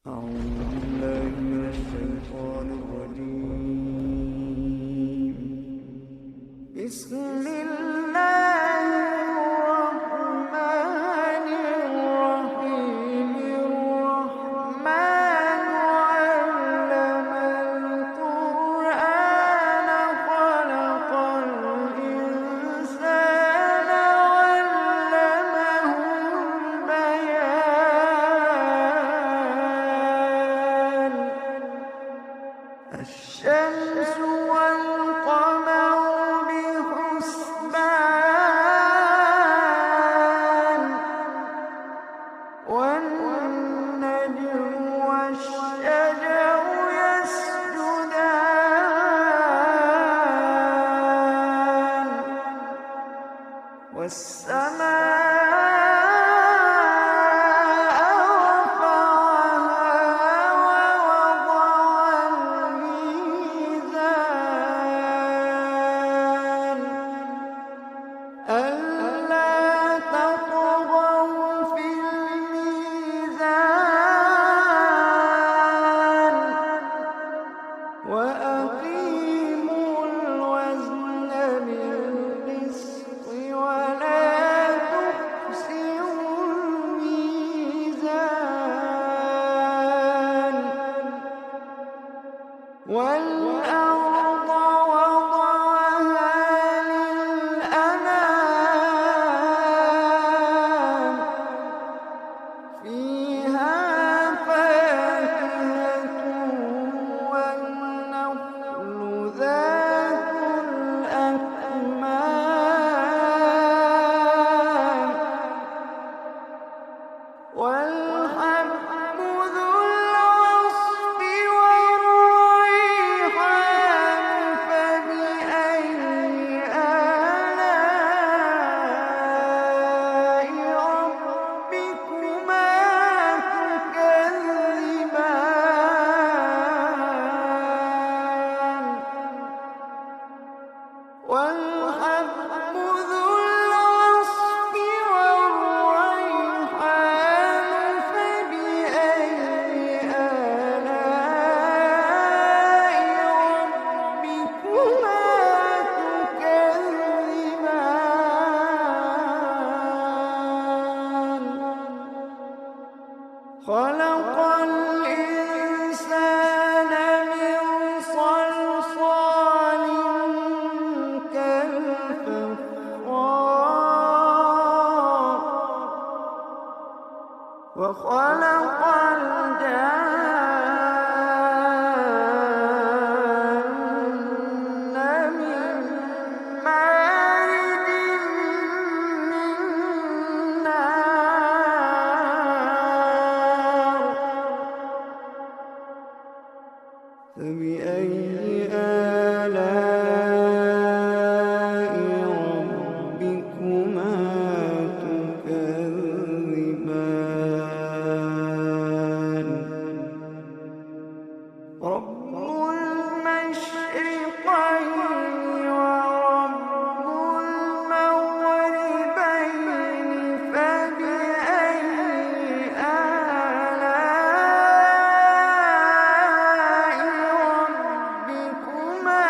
أعوذ بالله من الشيطان الرجيم. بسم الله الرحمن الرحيم. الرحمن علم القرآن خلق الإنسان علمه البيان. الشمس والقمر بحسبان، والنجم والشجر يسجدان، والسماء رفعها ووضع الميزان ألا تطغوا في الميزان وأقيموا الوزن بالقسط ولا تخسروا الميزان. والأرض وضعها للأنام، فيها فاكهة والنخل ذات الأكمام، والحب ذو العصف والريحان. فبأي آلاء ربكما تكذبان. والحب ذو العصف والريحان. فبأي آلاء ربكما تكذبان. خلق الإنسان من صلصال كالفخار، وخلق الجان من مارج من نار. فبأي آلاء ربكما تكذبان. رب المشرقين ورب المغربين. فبأي آلاء ربكما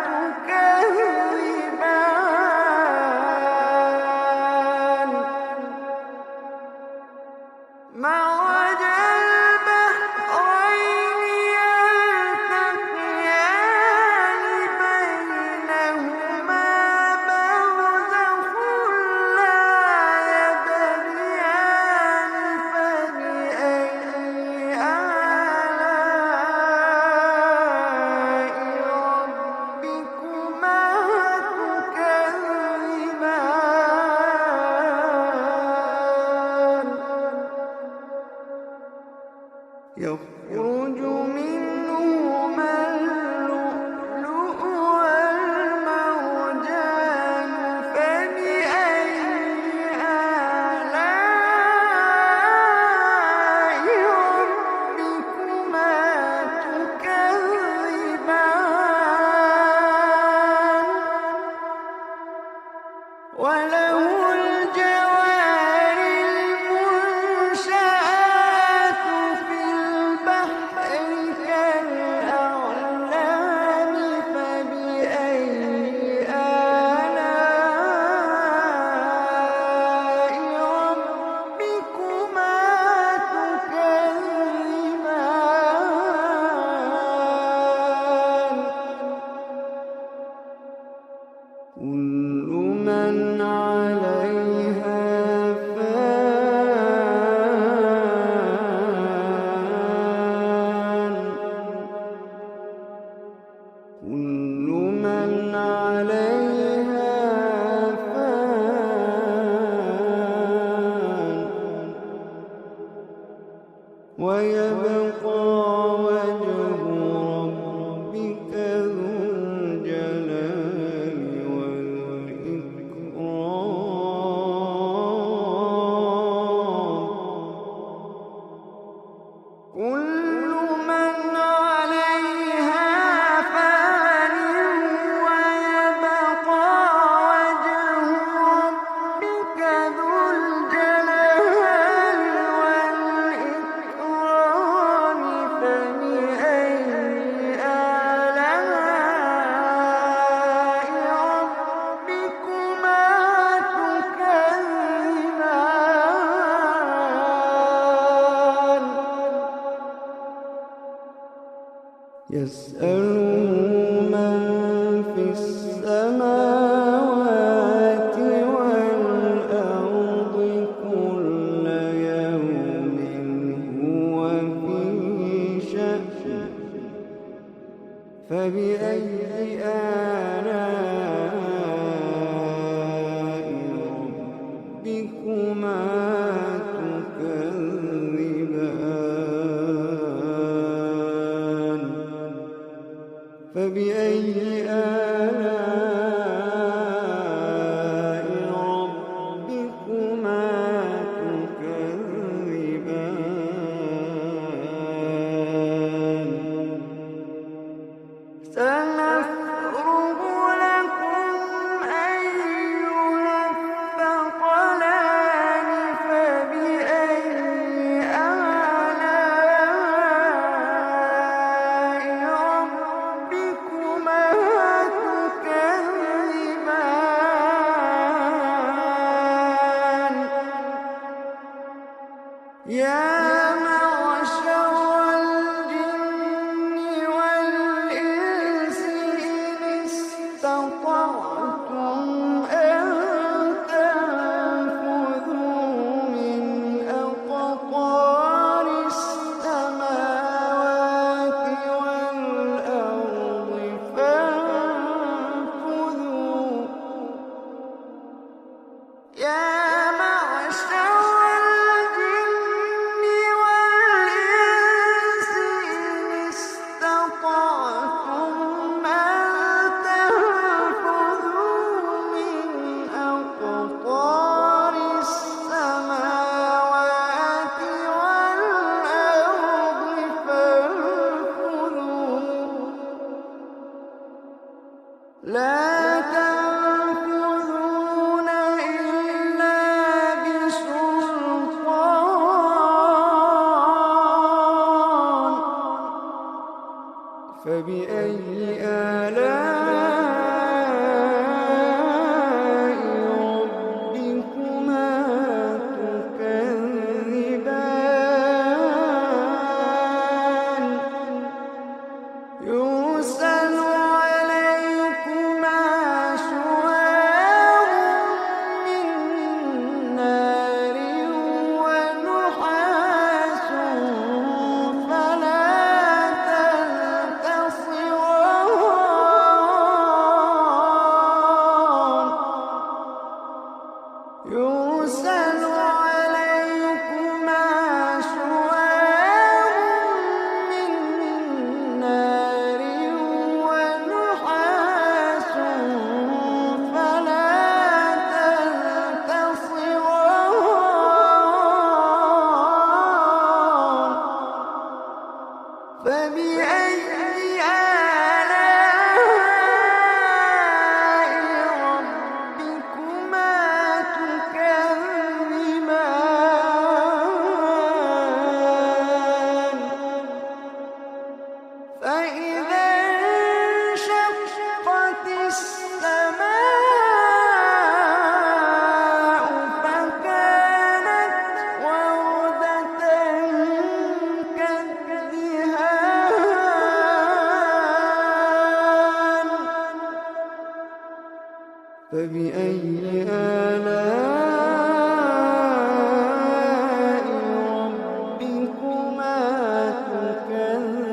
تكذبان. مرج البحرين يلتقيان بينهما برزخ لا يبغيان. فبأي آلاء ربكما تكذبان. يخرج منهما اللؤلؤ والمرجان. فبأي آلاء ربكما تكذبان. وله الجوار المنشآت في ويبقى وجه ربك ذو الجلال والإكرام. كل من عليها فان ويبقى وجه ربك ذو الجلال والإكرام. فبأي آلاء ربكما تكذبان. يسأله من في السماوات والأرض كل يوم هو في شأن. فبأي آلاء ربكما تكذبان. فبأي آلاء ربكما تكذبان. سنفرغ لكم أيها الثقلان. فبأي آلاء ربكما تكذبان. يا معشر الجن والإنس إن استطعتم أن تنفذوا من أقطار السماوات والأرض فانفذوا. يا معشر الجن والإنس إن استطعتم أن تنفذوا من أقطار السماوات والأرض فانفذوا. لا تنفذون إلا بسلطان. فبأي آلاء ربكما تكذبان. يرسل عليكما شواظ من نار ونحاس فلا تنتصران. يرسل عليكما شواظ من نار ونحاس فلا تنتصران. فبأي آلاء ربكما تكذبان. فإذا انشقت السماء فكانت وردة كالدهان. فبأي آلاء ربكما تكذبان.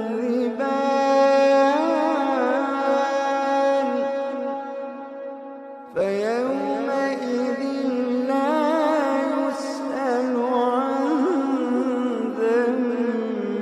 فيومئذ لا يسأل عن ذنبه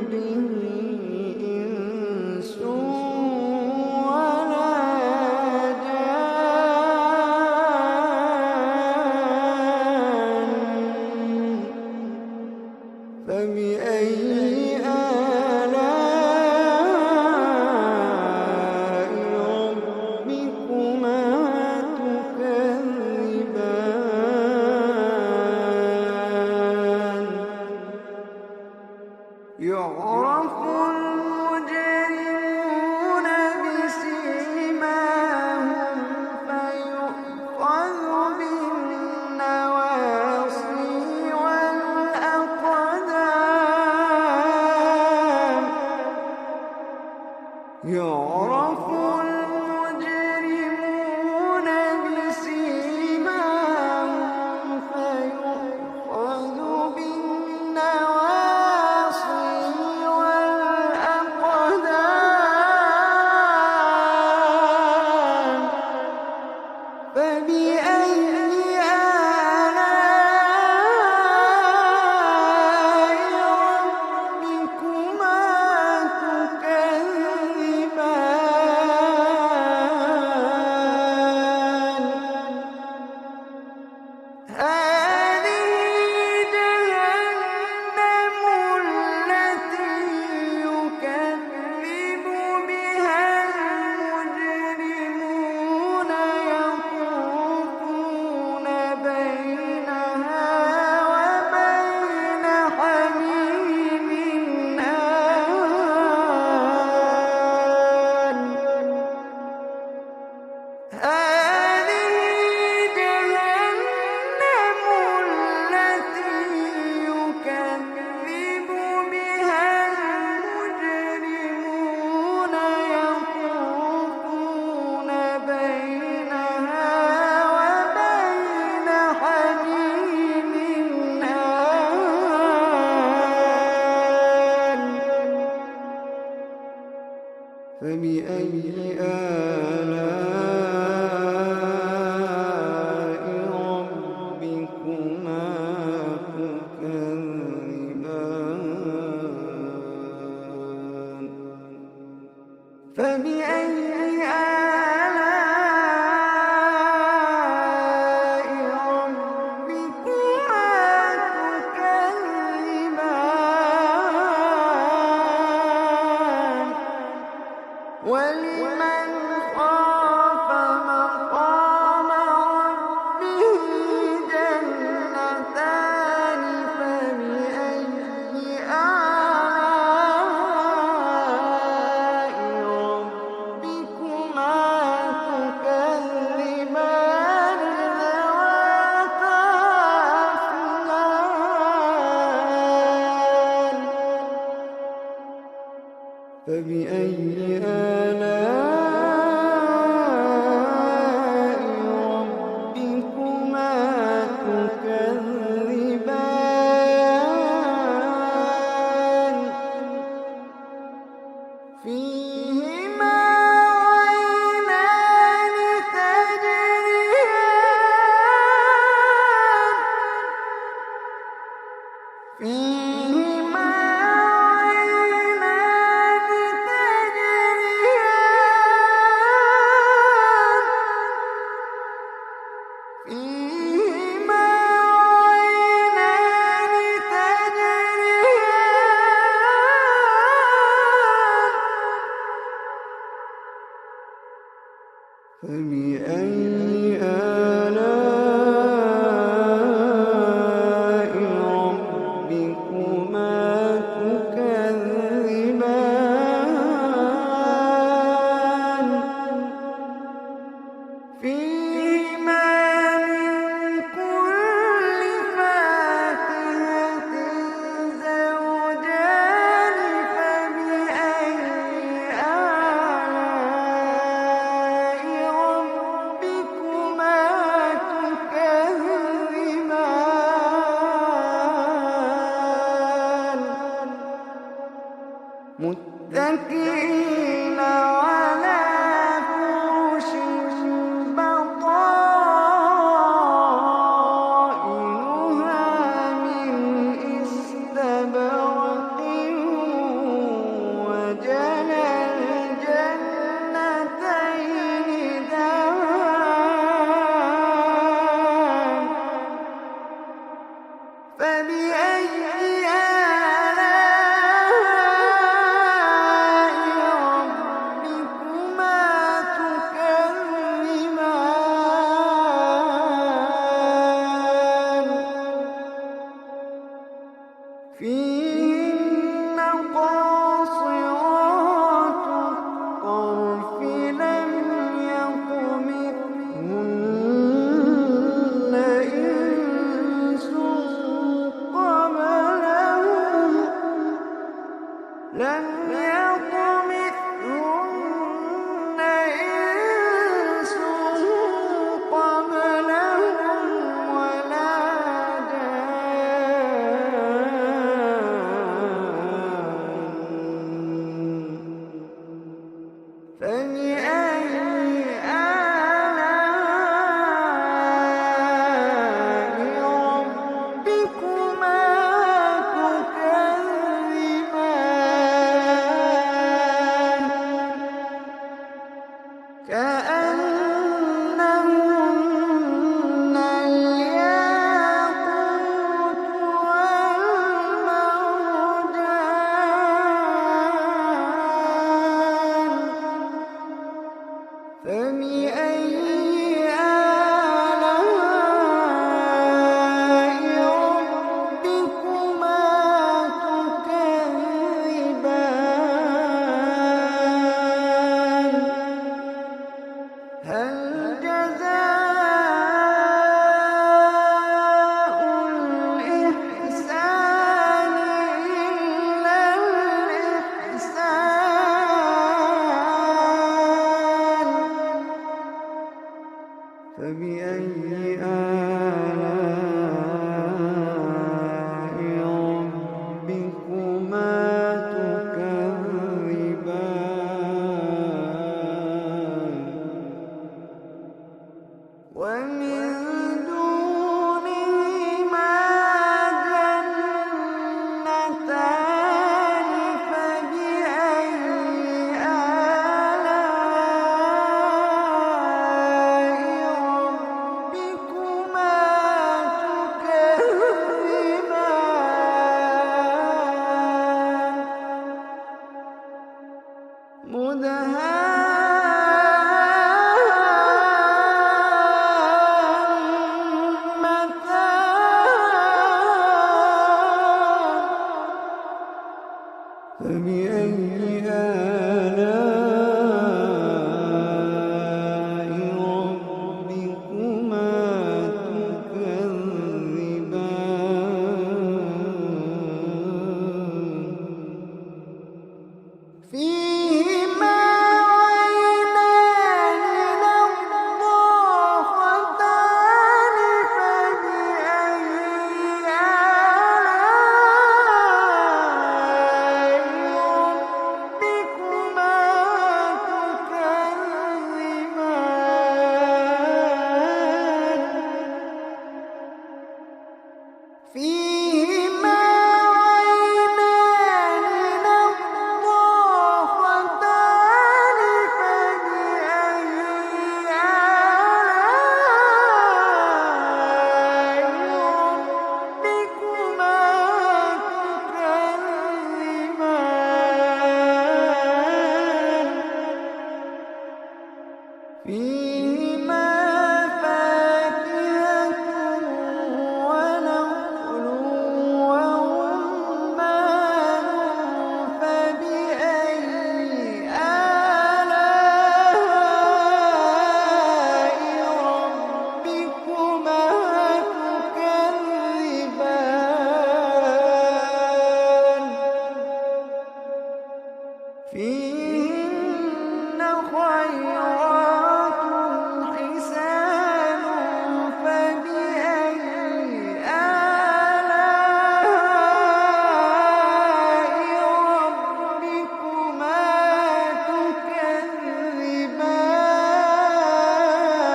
يعرف المجرمون بسيماهم فيؤخذ بالنواصي والأقدام. يعرف المجرمون بسيماهم فيؤخذ بالنواصي والأقدام. فبأي آلاء ربكما تكذبان. هذه جهنم التي يكذب بها المجرمون يطوفون بينها وبين حميم آن. هذه جهنم التي يكذب بها المجرمون يطوفون بينها وبين حميم آن. فبأي آلاء ربكما تكذبان. فبأي آلاء ربكما تكذبان. ولمن خاف مقام ربه جنتان. فبأي آلاء ربكما تكذبان ذواتا أفنان. فبأي آلاء ربكما تكذبان. فيهما عينان تجريان. فيهما عينان تجريان. فيهما عينان تجريان. فبأي آلاء ربكما تكذبان. فيهما من كل فاكهة زوجان. فبأي آلاء ربكما تكذبان. متكئين على فرش بطائنها من استبرق. وجنى الجنتين دان. فبأي آلاء ربكما لم يطمثهن إنس قبلهم ولا جان فبأي آلاء ربكما تكذبان كأنهن الياقوت والمرجان فبأي آلاء ربكما تكذبان هل جزاء الإحسان إلا الإحسان فبأي آلاء ربكما تكذبان ومن دونهما جنتان فبأي آلاء ربكما تكذبان مدهامتان فبأي آلاء ربكما تكذبان فيهما عينان نضاختان فبأي آلاء ربكما تكذبان فيهما عينان نضاختان فبأي آلاء ربكما تكذبان فيهما فاكهة ونخل ورمان فبأي آلاء ربكما تكذبان فيهن خيرات حسان فبأي آلاء ربكما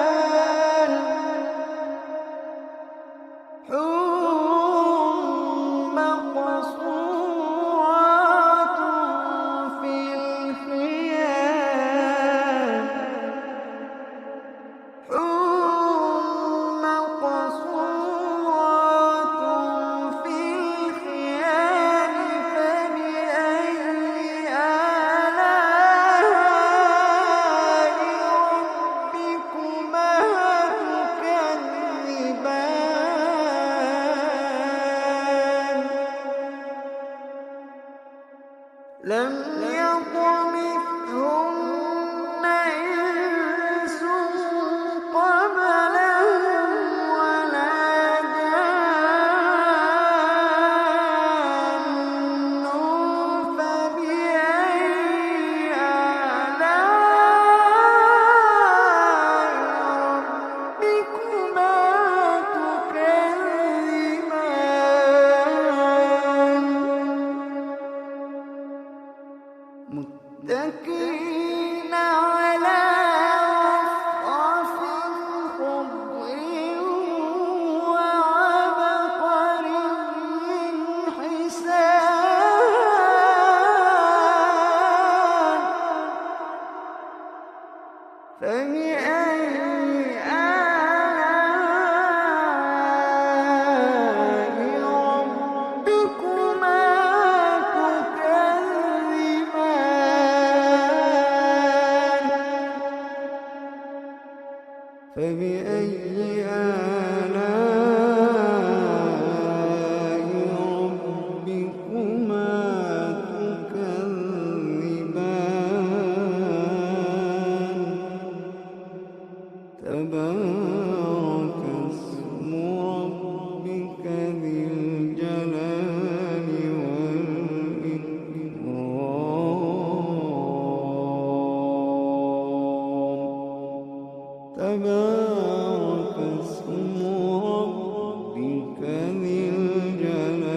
تكذبان حور مقصورات في الخيام حور مقصورات في الخيام فبأي آلاء ربكما تكذبان لم يطمثهن إنس قبلهم ولا جان فبأي متكئين على رفرف خضر وعبقري حسان فبأي آلاء ربكما تكذبان فبأي آلاء ربكما تكذبان تبارك اسم ربك ذي الجلال والإكرام تبارك اسم ربك ذي الجلال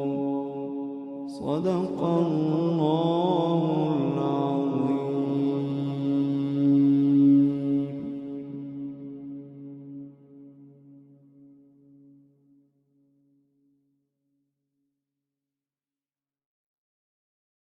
والإكرام صدق الله